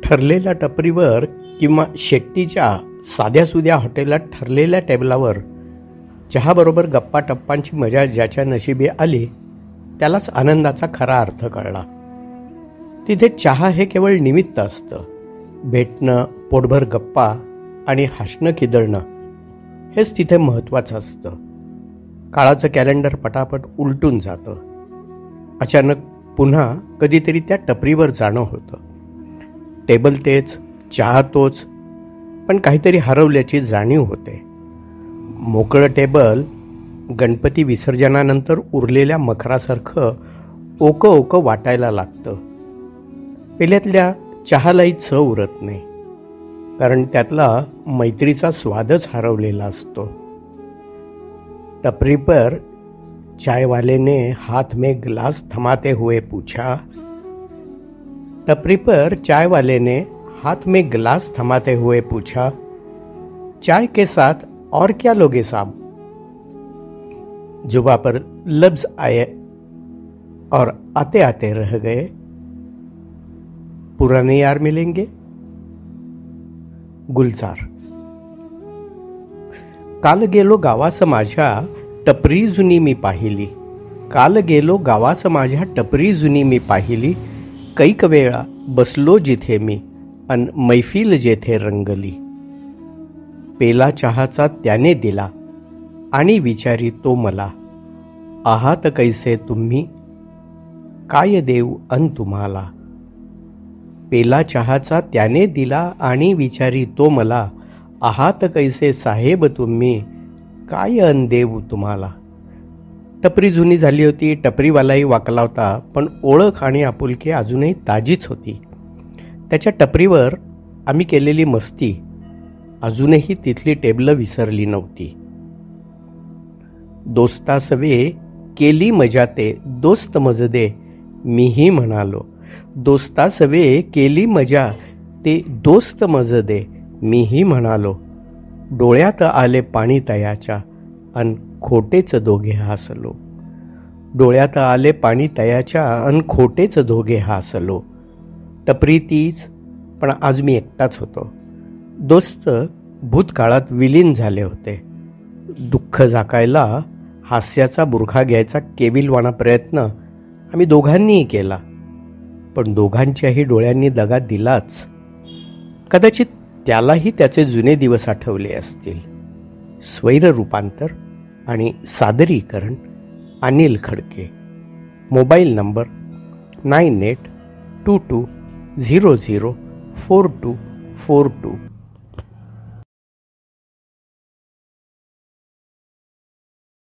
ठरलेल्या टपरीवर किंवा शेट्टीच्या साध्यासुध्या हॉटेलात ठरलेल्या टेबलावर चहाबरोबर गप्पा टप्पांची मजा ज्याच्या नशिबी आली त्यालाच आनंदाचा खरा अर्थ कळला. तिथे चहा हे केवळ निमित्त असतं. भेटणं, पोटभर गप्पा आणि हसणं खिदळणं हेच तिथे महत्त्वाचं असतं. काळाचं कॅलेंडर पटापट उलटून जातं. अचानक पुन्हा कधीतरी त्या टपरीवर जाणं होतं. टेबल तेच, चहा तोच, पण काहीतरी हरवल्याची जाणीव होते. मोकळं टेबल गणपती विसर्जनानंतर उरलेल्या मखरासारखं ओकं ओकं वाटायला लागतं. पेल्यातल्या चहालाही चव उरत नाही, कारण त्यातला मैत्रीचा स्वादच हरवलेला असतो. टपरी पर चाय वाले ने हाथ में गिलास थमाते हुए पूछा. टपरी पर चाय वाले ने हाथ में गिलास थमाते हुए पूछा, चाय के साथ और क्या लोगे साहब? जुबा पर लफ्ज आए और आते आते रह गए. पुराने यार मिलेंगे. गुलजार. काल गेलो गावास माझ्या टपरी जुनी मी पाहिली. काल गेलो गावास माझ्या टपरी जुनी मी पाहिली. कैक वेळा बसलो जिथे मी अन मैफिल जेथे रंगली. पेला चहाचा त्याने दिला आणि विचारी तो मला, आहात कैसे तुम्ही, काय देऊ अन तुम्हाला. पेला चहाचा त्याने दिला आणि विचारी तो मला, आहात कैसे साहेब तुम्ही, काय अन देऊ तुम्हाला. टपरी जुनी झाली होती, टपरीवालाही वाकला होता, पण ओळख आणि आपुलकी अजूनही ताजीच होती. त्याच्या टपरीवर आम्ही केलेली मस्ती अजूनही तिथली टेबलं विसरली नव्हती. दोस्तासवे केली मजा ते दोस्त मजदे मीही म्हणालो. दोस्तासवे केली मजा ते दोस्त मजदे मीही म्हणालो. डोळ्यात आले पाणी तयाच्या अन खोटेच दोघे हसलो. डोळ्यात आले पाणी तयाच्या अन खोटेच दोघे हसलो. टपरी तीच, पण आज मी एकटाच होतो. दोस्त भूतकाळात विलीन झाले होते. दुःख झाकायला हास्याचा बुरखा घ्यायचा केविलवाणा प्रयत्न आम्ही दोघांनीही केला, पण दोघांच्याही डोळ्यांनी दगा दिलाच. कदाचित त्यालाही त्याचे जुने दिवस आठवले असतील. स्वैर रूपांतर आणि सादरीकरण अनिल खडके. Mobile number 9822004242.